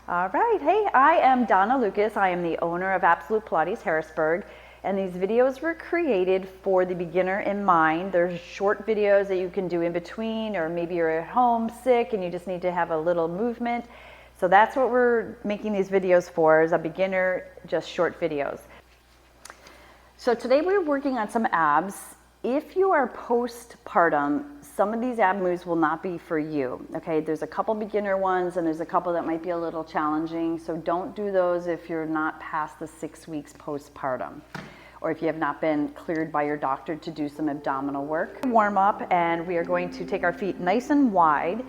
All right, hey, I am Donna Lucas. I am the owner of Absolute Pilates Harrisburg, and these videos were created for the beginner in mind. There's short videos that you can do in between, or maybe you're at home sick and you just need to have a little movement. So that's what we're making these videos for, is a beginner, just short videos. So today we're working on some abs. If you are postpartum, some of these ab moves will not be for you, okay? There's a couple beginner ones and there's a couple that might be a little challenging, so don't do those if you're not past the 6 weeks postpartum, or if you have not been cleared by your doctor to do some abdominal work. Warm up, and we are going to take our feet nice and wide,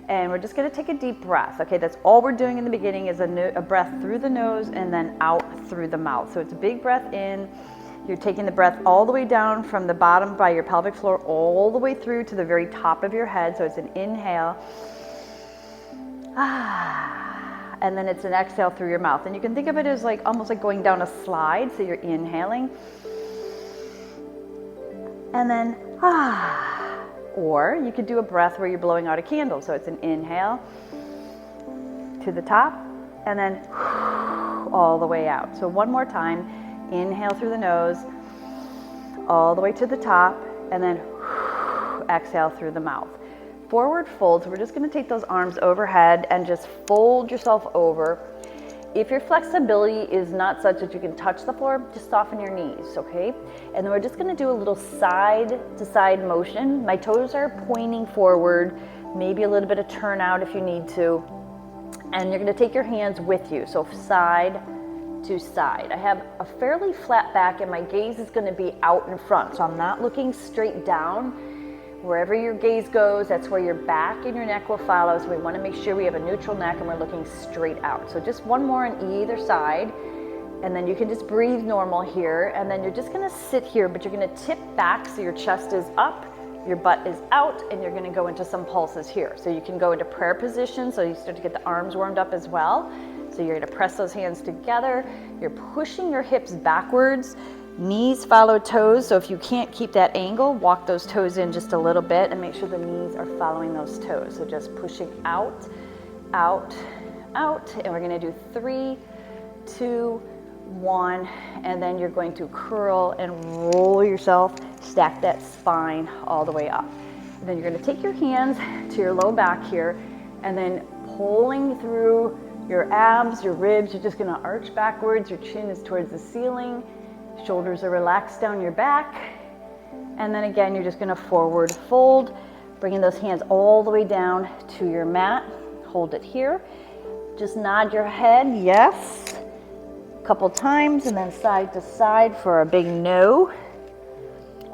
and we're just gonna take a deep breath, okay? That's all we're doing in the beginning, is a breath through the nose and then out through the mouth. So it's a big breath in. You're taking the breath all the way down from the bottom by your pelvic floor all the way through to the very top of your head. So it's an inhale. And then it's an exhale through your mouth. And you can think of it as like almost like going down a slide. So you're inhaling. And then or you could do a breath where you're blowing out a candle. So it's an inhale to the top and then all the way out. So one more time. Inhale through the nose, all the way to the top, and then exhale through the mouth. Forward fold, so we're just gonna take those arms overhead and just fold yourself over. If your flexibility is not such that you can touch the floor, just soften your knees, okay? And then we're just gonna do a little side to side motion. My toes are pointing forward, maybe a little bit of turn out if you need to. And you're gonna take your hands with you, so side to side. I have a fairly flat back and my gaze is going to be out in front, so I'm not looking straight down. Wherever your gaze goes, that's where your back and your neck will follow, so we want to make sure we have a neutral neck and we're looking straight out. So just one more on either side, and then you can just breathe normal here, and then you're just going to sit here, but you're going to tip back so your chest is up, your butt is out, and you're going to go into some pulses here. So you can go into prayer position, so you start to get the arms warmed up as well. So you're gonna press those hands together. You're pushing your hips backwards. Knees follow toes. So if you can't keep that angle, walk those toes in just a little bit and make sure the knees are following those toes. So just pushing out, out, out. And we're gonna do 3, 2, 1. And then you're going to curl and roll yourself, stack that spine all the way up. And then you're gonna take your hands to your low back here and then pulling through your abs, your ribs, you're just gonna arch backwards, your chin is towards the ceiling, shoulders are relaxed down your back, and then again, you're just gonna forward fold, bringing those hands all the way down to your mat, hold it here, just nod your head, yes, a couple times, and then side to side for a big no.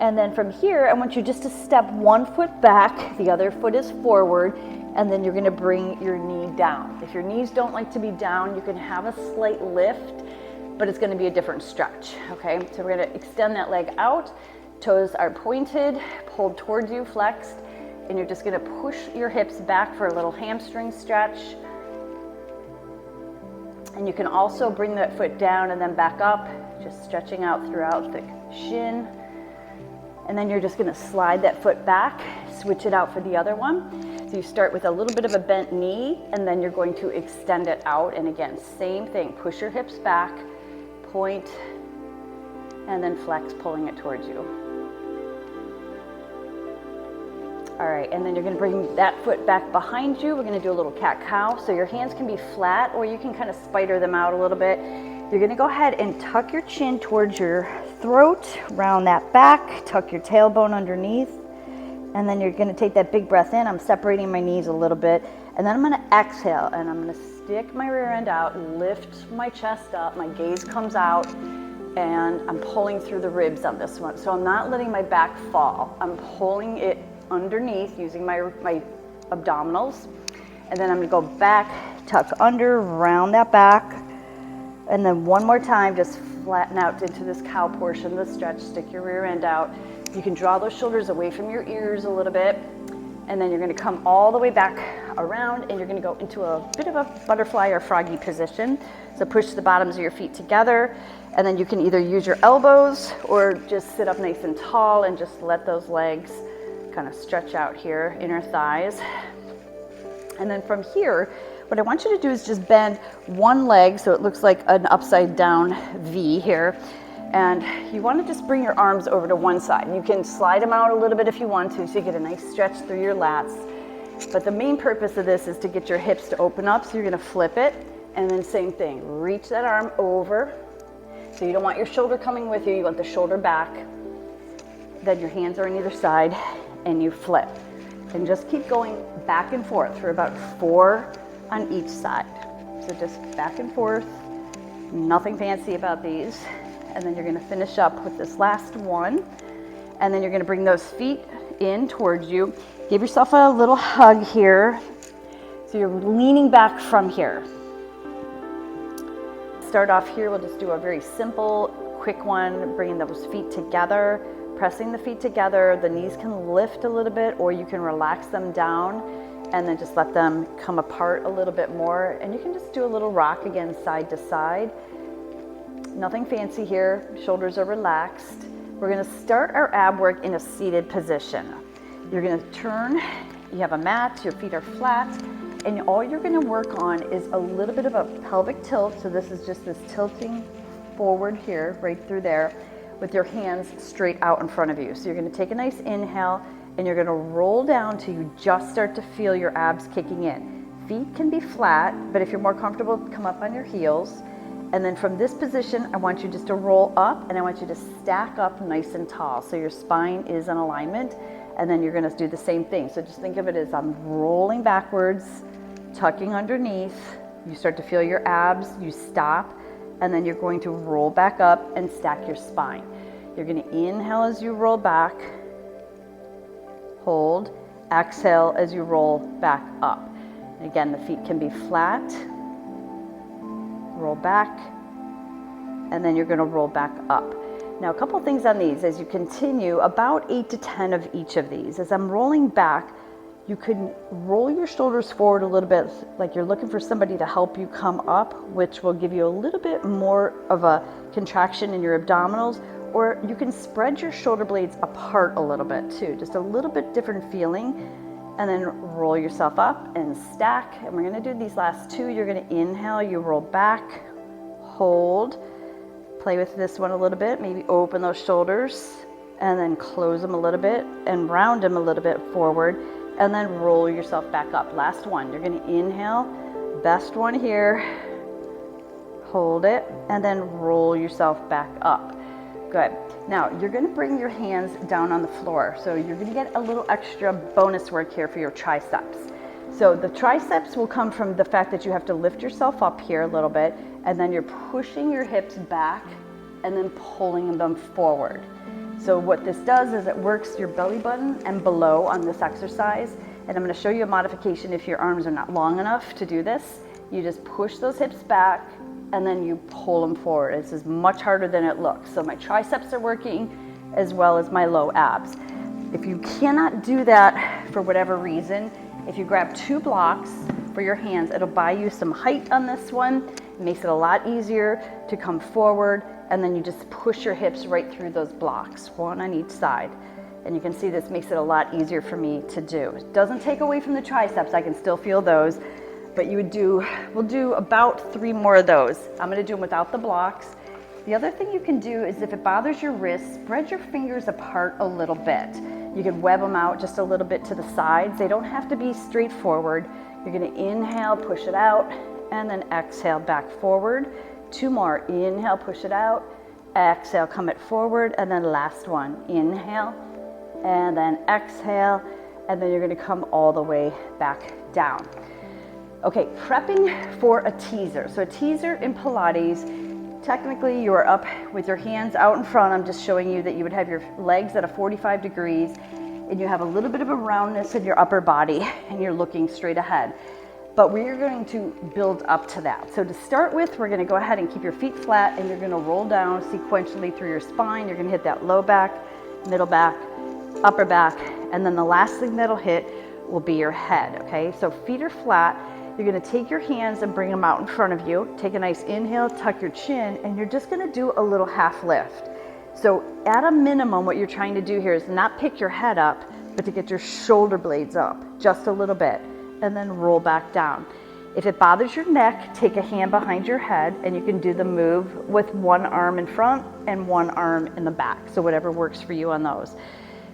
And then from here, I want you just to step one foot back, the other foot is forward, and then you're gonna bring your knee down. If your knees don't like to be down, you can have a slight lift, but it's gonna be a different stretch, okay? So we're gonna extend that leg out, toes are pointed, pulled towards you, flexed, and you're just gonna push your hips back for a little hamstring stretch. And you can also bring that foot down and then back up, just stretching out throughout the shin. And then you're just gonna slide that foot back, switch it out for the other one. So you start with a little bit of a bent knee, and then you're going to extend it out. And again, same thing, push your hips back, point, and then flex, pulling it towards you. All right, and then you're gonna bring that foot back behind you. We're gonna do a little cat-cow. So your hands can be flat, or you can kind of spider them out a little bit. You're gonna go ahead and tuck your chin towards your throat, round that back, tuck your tailbone underneath, and then you're gonna take that big breath in. I'm separating my knees a little bit, and then I'm gonna exhale, and I'm gonna stick my rear end out, lift my chest up, my gaze comes out, and I'm pulling through the ribs on this one. So I'm not letting my back fall. I'm pulling it underneath using my abdominals, and then I'm gonna go back, tuck under, round that back, and then one more time, just flatten out into this cow portion, the stretch, stick your rear end out. You can draw those shoulders away from your ears a little bit, and then you're gonna come all the way back around, and you're gonna go into a bit of a butterfly or froggy position. So push the bottoms of your feet together, and then you can either use your elbows or just sit up nice and tall and just let those legs kind of stretch out here, inner thighs. And then from here, What I want you to do is just bend one leg so it looks like an upside down V here. And you want to just bring your arms over to one side. You can slide them out a little bit if you want to, so you get a nice stretch through your lats. But the main purpose of this is to get your hips to open up, so you're going to flip it, and then same thing, reach that arm over. So you don't want your shoulder coming with you, you want the shoulder back. Then your hands are on either side, and you flip. And just keep going back and forth for about 4 on each side. So just back and forth, nothing fancy about these. And then you're gonna finish up with this last one. And then you're gonna bring those feet in towards you. Give yourself a little hug here. So you're leaning back from here. Start off here, we'll just do a very simple, quick one, bringing those feet together, pressing the feet together. The knees can lift a little bit, or you can relax them down and then just let them come apart a little bit more. And you can just do a little rock again, side to side. Nothing fancy here, shoulders are relaxed. We're gonna start our ab work in a seated position. You're gonna turn, you have a mat, your feet are flat, and all you're gonna work on is a little bit of a pelvic tilt. So this is just this tilting forward here, right through there, with your hands straight out in front of you. So you're gonna take a nice inhale, and you're gonna roll down till you just start to feel your abs kicking in. Feet can be flat, but if you're more comfortable, come up on your heels. And then from this position, I want you just to roll up, and I want you to stack up nice and tall. So your spine is in alignment, and then you're gonna do the same thing. So just think of it as I'm rolling backwards, tucking underneath. You start to feel your abs, you stop, and then you're going to roll back up and stack your spine. You're gonna inhale as you roll back, hold, exhale as you roll back up. And again, the feet can be flat, roll back, and then you're gonna roll back up. Now, a couple things on these as you continue, about 8 to 10 of each of these. As I'm rolling back, you can roll your shoulders forward a little bit, like you're looking for somebody to help you come up, which will give you a little bit more of a contraction in your abdominals, or you can spread your shoulder blades apart a little bit too, just a little bit different feeling. And then roll yourself up and stack. And we're gonna do these last two. You're gonna inhale, you roll back, hold, play with this one a little bit, maybe open those shoulders, and then close them a little bit and round them a little bit forward, and then roll yourself back up. Last one, you're gonna inhale, best one here, hold it, and then roll yourself back up. Good. Now, you're gonna bring your hands down on the floor. So you're gonna get a little extra bonus work here for your triceps. So the triceps will come from the fact that you have to lift yourself up here a little bit, and then you're pushing your hips back and then pulling them forward. So what this does is it works your belly button and below on this exercise. And I'm gonna show you a modification if your arms are not long enough to do this. You just push those hips back, and then you pull them forward. This is much harder than it looks. So my triceps are working as well as my low abs. If you cannot do that for whatever reason, if you grab 2 blocks for your hands, it'll buy you some height on this one. It makes it a lot easier to come forward, and then you just push your hips right through those blocks, one on each side. And you can see this makes it a lot easier for me to do. It doesn't take away from the triceps, I can still feel those. But we'll do about 3 more of those. I'm gonna do them without the blocks. The other thing you can do is if it bothers your wrists, spread your fingers apart a little bit. You can web them out just a little bit to the sides. They don't have to be straight forward. You're gonna inhale, push it out, and then exhale back forward. 2 more, inhale, push it out, exhale, come it forward, and then last one, inhale, and then exhale, and then you're gonna come all the way back down. Okay, prepping for a teaser. So a teaser in Pilates, technically you are up with your hands out in front. I'm just showing you that you would have your legs at a 45 degrees, and you have a little bit of a roundness in your upper body, and you're looking straight ahead. But we're going to build up to that. So to start with, we're gonna go ahead and keep your feet flat, and you're gonna roll down sequentially through your spine. You're gonna hit that low back, middle back, upper back, and then the last thing that'll hit will be your head, okay? So feet are flat. You're gonna take your hands and bring them out in front of you. Take a nice inhale, tuck your chin, and you're just gonna do a little half lift. So at a minimum, what you're trying to do here is not pick your head up, but to get your shoulder blades up just a little bit, and then roll back down. If it bothers your neck, take a hand behind your head and you can do the move with one arm in front and one arm in the back. So whatever works for you on those.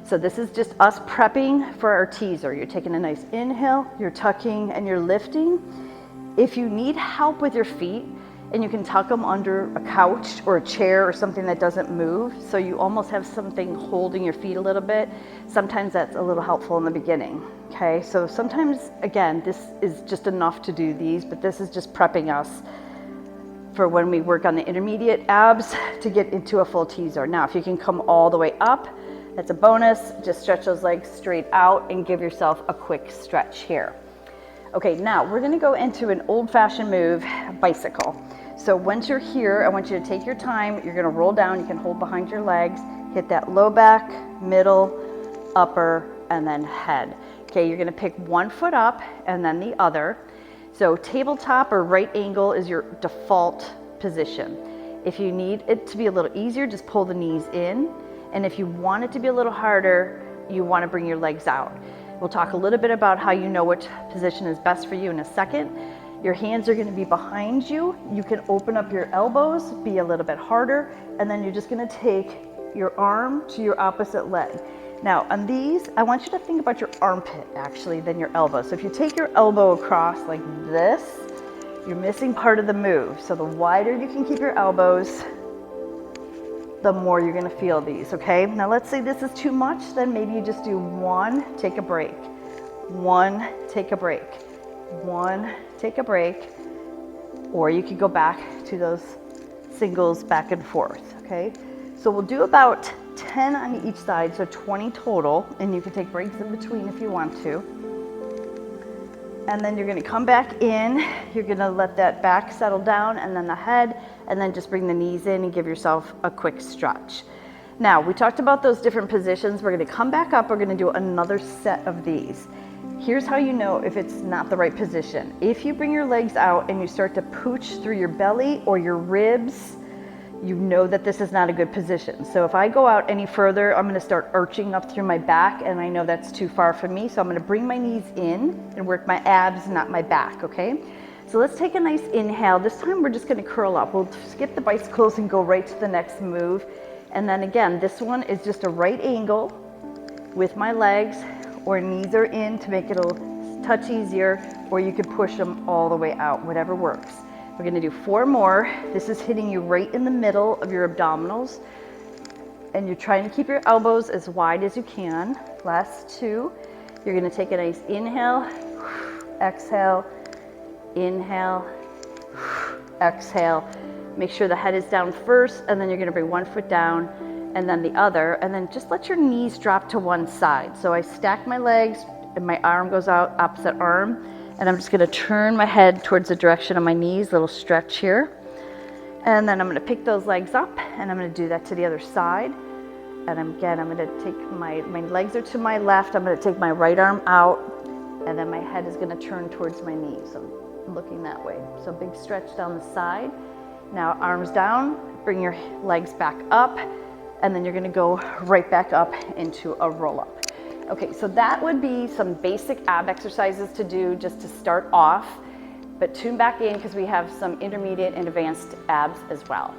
So this is just us prepping for our teaser. You're taking a nice inhale, you're tucking and you're lifting. If you need help with your feet, and you can tuck them under a couch or a chair or something that doesn't move, so you almost have something holding your feet a little bit. Sometimes that's a little helpful in the beginning, okay? So sometimes, again, this is just enough to do these, but this is just prepping us for when we work on the intermediate abs to get into a full teaser. Now, if you can come all the way up, that's a bonus. Just stretch those legs straight out and give yourself a quick stretch here. Okay, now we're gonna go into an old-fashioned move, bicycle. So once you're here, I want you to take your time. You're gonna roll down. You can hold behind your legs, hit that low back, middle, upper, and then head. Okay, you're gonna pick one foot up and then the other. So tabletop or right angle is your default position. If you need it to be a little easier, just pull the knees in. And if you want it to be a little harder, you wanna bring your legs out. We'll talk a little bit about how you know which position is best for you in a second. Your hands are gonna be behind you. You can open up your elbows, be a little bit harder, and then you're just gonna take your arm to your opposite leg. Now on these, I want you to think about your armpit actually than your elbow. So if you take your elbow across like this, you're missing part of the move. So the wider you can keep your elbows, the more you're gonna feel these, okay? Now let's say this is too much, then maybe you just do one, take a break. One, take a break. One, take a break. Or you could go back to those singles back and forth, okay? So we'll do about 10 on each side, so 20 total, and you can take breaks in between if you want to. And then you're gonna come back in, you're gonna let that back settle down, and then the head, and then just bring the knees in and give yourself a quick stretch. Now, we talked about those different positions. We're gonna come back up, we're gonna do another set of these. Here's how you know if it's not the right position. If you bring your legs out and you start to pooch through your belly or your ribs, you know that this is not a good position. So if I go out any further, I'm gonna start arching up through my back, and I know that's too far for me, so I'm gonna bring my knees in and work my abs, not my back, okay? So let's take a nice inhale. This time we're just gonna curl up. We'll skip the bicycles and go right to the next move. And then again, this one is just a right angle with my legs, or knees are in to make it a touch easier, or you could push them all the way out, whatever works. We're gonna do 4 more. This is hitting you right in the middle of your abdominals, and you're trying to keep your elbows as wide as you can. Last 2. You're gonna take a nice inhale, exhale, inhale, exhale. Make sure the head is down first, and then you're gonna bring one foot down and then the other, and then just let your knees drop to one side. So I stack my legs and my arm goes out, opposite arm, and I'm just gonna turn my head towards the direction of my knees, little stretch here. And then I'm gonna pick those legs up and I'm gonna do that to the other side. And again, I'm gonna take my legs are to my left, I'm gonna take my right arm out, and then my head is gonna turn towards my knees. So I'm looking that way. So big stretch down the side. Now arms down, bring your legs back up, and then you're gonna go right back up into a roll up. Okay, so that would be some basic ab exercises to do just to start off, but tune back in because we have some intermediate and advanced abs as well.